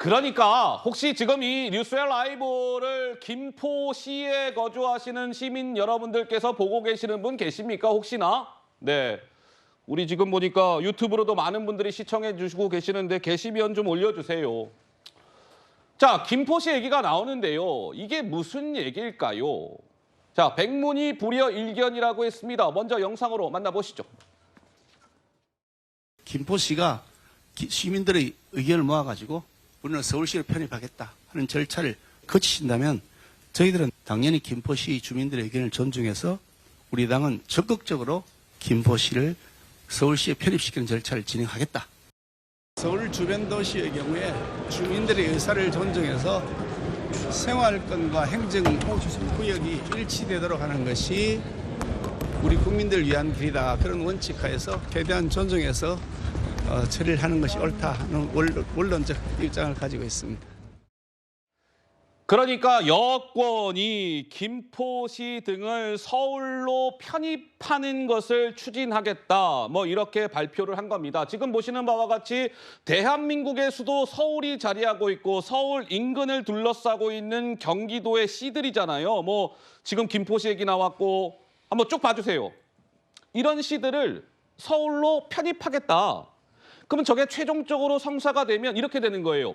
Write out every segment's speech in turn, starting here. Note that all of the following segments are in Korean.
그러니까 혹시 지금 이 뉴스웰 라이브를 김포시에 거주하시는 시민 여러분들께서 보고 계시는 분 계십니까? 혹시나? 네. 우리 지금 보니까 유튜브로도 많은 분들이 시청해 주시고 계시는데 계시면 좀 올려주세요. 자, 김포시 얘기가 나오는데요. 이게 무슨 얘기일까요? 자, 백문이 불여 일견이라고 했습니다. 먼저 영상으로 만나보시죠. 김포시가 시민들의 의견을 모아가지고 우리는 서울시로 편입하겠다 하는 절차를 거치신다면 저희들은 당연히 김포시 주민들의 의견을 존중해서 우리 당은 적극적으로 김포시를 서울시에 편입시키는 절차를 진행하겠다. 서울 주변 도시의 경우에 주민들의 의사를 존중해서 생활권과 행정구역이 일치되도록 하는 것이 우리 국민들을 위한 길이다. 그런 원칙하에서 최대한 존중해서 처리를 하는 것이 옳다 하는 원론적 입장을 가지고 있습니다. 그러니까 여권이 김포시 등을 서울로 편입하는 것을 추진하겠다. 뭐 이렇게 발표를 한 겁니다. 지금 보시는 바와 같이 대한민국의 수도 서울이 자리하고 있고 서울 인근을 둘러싸고 있는 경기도의 시들이잖아요. 뭐 지금 김포시 얘기 나왔고 한번 쭉 봐주세요. 이런 시들을 서울로 편입하겠다. 그러면 저게 최종적으로 성사가 되면 이렇게 되는 거예요.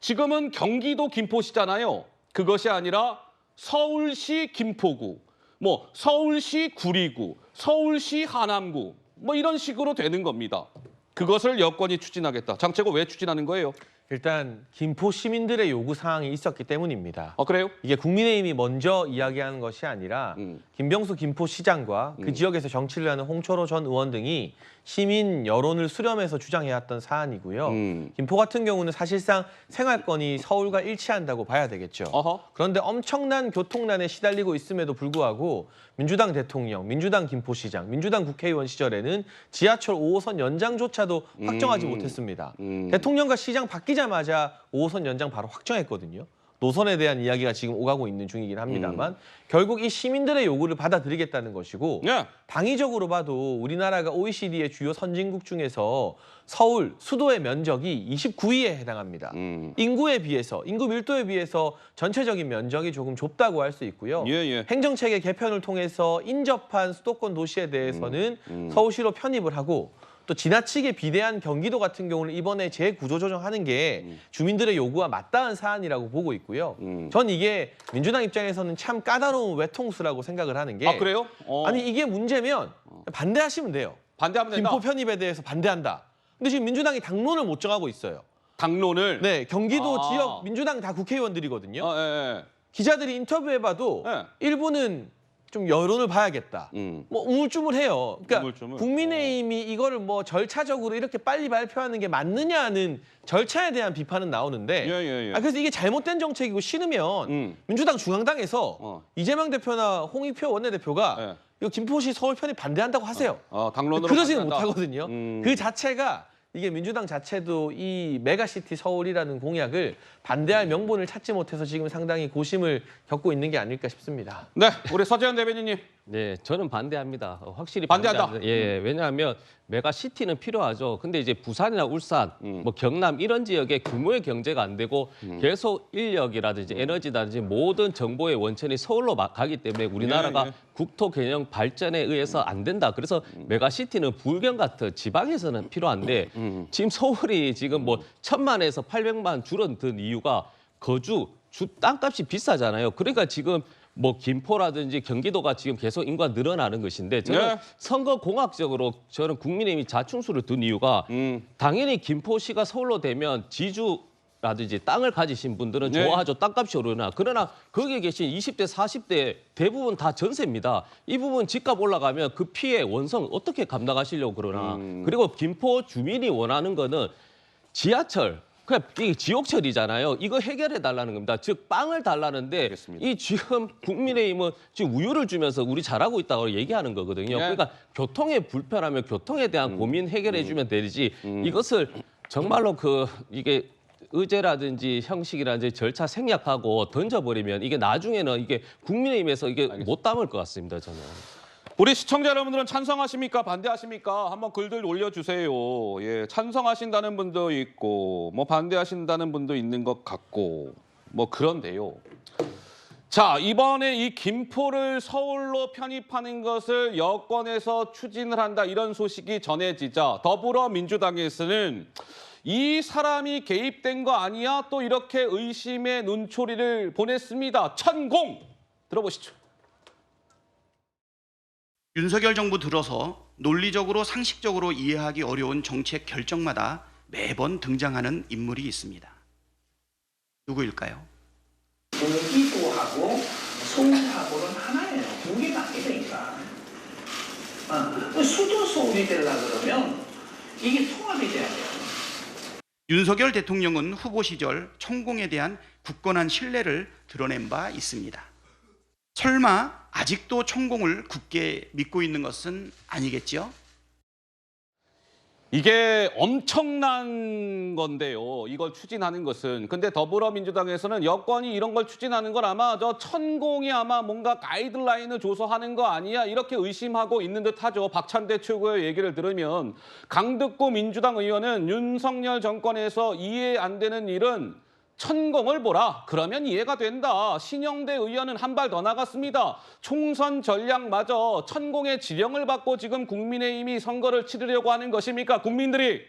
지금은 경기도 김포시잖아요. 그것이 아니라 서울시 김포구, 뭐 서울시 구리구, 서울시 하남구 뭐 이런 식으로 되는 겁니다. 그것을 여권이 추진하겠다. 장채고 왜 추진하는 거예요? 일단 김포 시민들의 요구 사항이 있었기 때문입니다. 그래요? 이게 국민의힘이 먼저 이야기하는 것이 아니라 김병수 김포시장과 그 지역에서 정치를 하는 홍철호 전 의원 등이 시민 여론을 수렴해서 주장해왔던 사안이고요. 김포 같은 경우는 사실상 생활권이 서울과 일치한다고 봐야 되겠죠. 그런데 엄청난 교통난에 시달리고 있음에도 불구하고 민주당 대통령, 민주당 김포시장, 민주당 국회의원 시절에는 지하철 5호선 연장조차도 확정하지 못했습니다. 대통령과 시장 바뀌자마자 5호선 연장 바로 확정했거든요. 노선에 대한 이야기가 지금 오가고 있는 중이긴 합니다만 결국 이 시민들의 요구를 받아들이겠다는 것이고 당위적으로 봐도 우리나라가 OECD의 주요 선진국 중에서 서울, 수도의 면적이 29위에 해당합니다. 인구에 비해서, 인구 밀도에 비해서 전체적인 면적이 조금 좁다고 할 수 있고요. 행정체계 개편을 통해서 인접한 수도권 도시에 대해서는 서울시로 편입을 하고 또 지나치게 비대한 경기도 같은 경우는 이번에 재구조조정하는 게 주민들의 요구와 맞닿은 사안이라고 보고 있고요. 전 이게 민주당 입장에서는 참 까다로운 외통수라고 생각을 하는 게 그래요? 아니 이게 문제면 반대하시면 돼요. 반대하면 된다? 김포 편입에 대해서 반대한다. 근데 지금 민주당이 당론을 못 정하고 있어요. 당론을? 네, 경기도 지역 민주당 다 국회의원들이거든요. 기자들이 인터뷰해봐도 일부는 좀 여론을 봐야겠다. 뭐 우물쭈물해요. 그러니까 국민의힘이 이거를 뭐 절차적으로 이렇게 빨리 발표하는 게 맞느냐는 절차에 대한 비판은 나오는데 그래서 이게 잘못된 정책이고 싫으면 민주당 중앙당에서 이재명 대표나 홍익표 원내대표가 이거 김포시 서울 편입 반대한다고 하세요. 당론으로 그러지는 못하거든요. 그 자체가 이게 민주당 자체도 이 메가시티 서울이라는 공약을 반대할 명분을 찾지 못해서 지금 상당히 고심을 겪고 있는 게 아닐까 싶습니다. 네, 우리 서재현 대변인님. 네, 저는 반대합니다. 확실히 반대한다. 예, 왜냐하면 메가시티는 필요하죠. 근데 이제 부산이나 울산, 뭐 경남 이런 지역에 규모의 경제가 안 되고 계속 인력이라든지 에너지라든지 모든 정보의 원천이 서울로 가기 때문에 우리나라가 국토 균형 발전에 의해서 안 된다. 그래서 메가시티는 불경 같은 지방에서는 필요한데 지금 서울이 지금 뭐 1,000만에서 800만 줄어든 이유가 땅값이 비싸잖아요. 그러니까 지금 뭐 김포라든지 경기도가 지금 계속 인구가 늘어나는 것인데 저는 선거공학적으로 저는 국민의힘이 자충수를 둔 이유가 당연히 김포시가 서울로 되면 지주라든지 땅을 가지신 분들은 좋아하죠. 땅값이 오르나. 그러나 거기에 계신 20대, 40대 대부분 다 전세입니다. 이 부분 집값 올라가면 그 피해 원성 어떻게 감당하시려고 그러나. 그리고 김포 주민이 원하는 거는 지하철. 그냥 이게 지옥철이잖아요. 이거 해결해 달라는 겁니다. 즉 빵을 달라는데 알겠습니다. 이 지금 국민의힘은 지금 우유를 주면서 우리 잘하고 있다고 얘기하는 거거든요. 그러니까 교통에 불편하면 교통에 대한 고민 해결해 주면 되지. 이것을 정말로 이게 의제라든지 형식이라든지 절차 생략하고 던져버리면 이게 나중에는 이게 국민의힘에서 이게 못 담을 것 같습니다. 저는. 우리 시청자 여러분들은 찬성하십니까? 반대하십니까? 한번 글들 올려주세요. 예, 찬성하신다는 분도 있고, 뭐 반대하신다는 분도 있는 것 같고, 뭐 그런데요. 자, 이번에 이 김포를 서울로 편입하는 것을 여권에서 추진을 한다 이런 소식이 전해지자 더불어민주당에서는 이 사람이 개입된 거 아니야? 또 이렇게 의심의 눈초리를 보냈습니다. 천공! 들어보시죠. 윤석열 정부 들어서 논리적으로 상식적으로 이해하기 어려운 정책 결정마다 매번 등장하는 인물이 있습니다. 누구일까요? 경기도하고 서울하고는 하나예요. 두 개 바뀌니까. 수도 서울이 되려고 그러면 이게 통합이 돼야 돼요. 윤석열 대통령은 후보 시절 천공에 대한 굳건한 신뢰를 드러낸 바 있습니다. 설마 아직도 천공을 굳게 믿고 있는 것은 아니겠죠? 이게 엄청난 건데요. 이걸 추진하는 것은. 근데 더불어민주당에서는 여권이 이런 걸 추진하는 건 아마 저 천공이 아마 뭔가 가이드라인을 줘서 하는 거 아니야? 이렇게 의심하고 있는 듯하죠. 박찬대 최고의 얘기를 들으면. 강득구 민주당 의원은 윤석열 정권에서 이해 안 되는 일은 천공을 보라. 그러면 이해가 된다. 신영대 의원은 한 발 더 나갔습니다. 총선 전략마저 천공의 지령을 받고 지금 국민의힘이 선거를 치르려고 하는 것입니까? 국민들이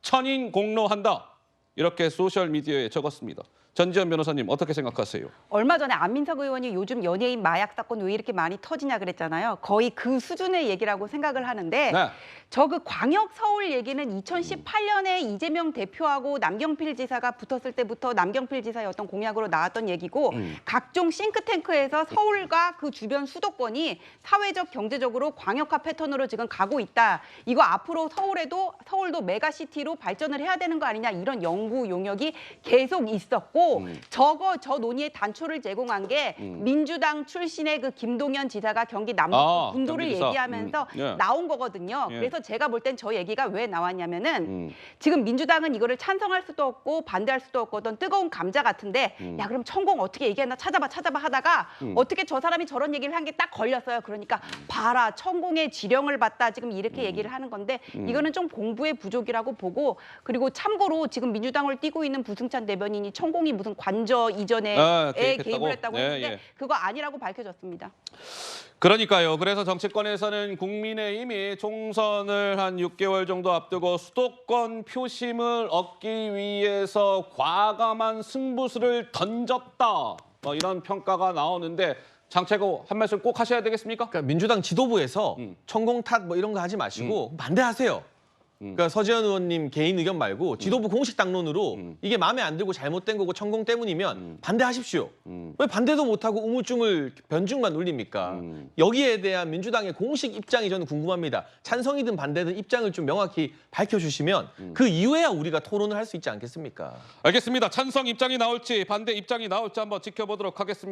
천인공노한다. 이렇게 소셜미디어에 적었습니다. 전지현 변호사님 어떻게 생각하세요? 얼마 전에 안민석 의원이 요즘 연예인 마약 사건 왜 이렇게 많이 터지냐 그랬잖아요. 거의 그 수준의 얘기라고 생각을 하는데 네. 저 그 광역 서울 얘기는 2018년에 이재명 대표하고 남경필 지사가 붙었을 때부터 남경필 지사의 어떤 공약으로 나왔던 얘기고 각종 싱크탱크에서 서울과 그 주변 수도권이 사회적 경제적으로 광역화 패턴으로 지금 가고 있다. 이거 앞으로 서울도 메가시티로 발전을 해야 되는 거 아니냐 이런 연구 용역이 계속 있었고 저 논의의 단초를 제공한 게 민주당 출신의 그 김동연 지사가 경기 남북 군도를 경기지사. 얘기하면서 예. 나온 거거든요. 예. 그래서 제가 볼 땐 저 얘기가 왜 나왔냐면은 지금 민주당은 이거를 찬성할 수도 없고 반대할 수도 없고 어떤 뜨거운 감자 같은데 야 그럼 천공 어떻게 얘기했나 찾아봐 하다가 어떻게 저 사람이 저런 얘기를 한 게 딱 걸렸어요. 그러니까 봐라 천공의 지령을 받다 지금 이렇게 얘기를 하는 건데 이거는 좀 공부의 부족이라고 보고 그리고 참고로 지금 민주당을 띄고 있는 부승찬 대변인이 천공이 무슨 관저 이전에 개입을 했다고 네, 했는데 예. 그거 아니라고 밝혀졌습니다. 그러니까요. 그래서 정치권에서는 국민의힘이 총선을 한 6개월 정도 앞두고 수도권 표심을 얻기 위해서 과감한 승부수를 던졌다. 뭐 이런 평가가 나오는데 장최고 한 말씀 꼭 하셔야 되겠습니까? 그러니까 민주당 지도부에서 천공 탓 뭐 이런 거 하지 마시고 반대하세요. 그러니까 서지현 의원님 개인 의견 말고 지도부 공식 당론으로 이게 마음에 안 들고 잘못된 거고 천공 때문이면 반대하십시오. 왜 반대도 못하고 우물쭈물 변죽만 울립니까? 여기에 대한 민주당의 공식 입장이 저는 궁금합니다. 찬성이든 반대든 입장을 좀 명확히 밝혀주시면 그 이후에야 우리가 토론을 할 수 있지 않겠습니까? 알겠습니다. 찬성 입장이 나올지 반대 입장이 나올지 한번 지켜보도록 하겠습니다.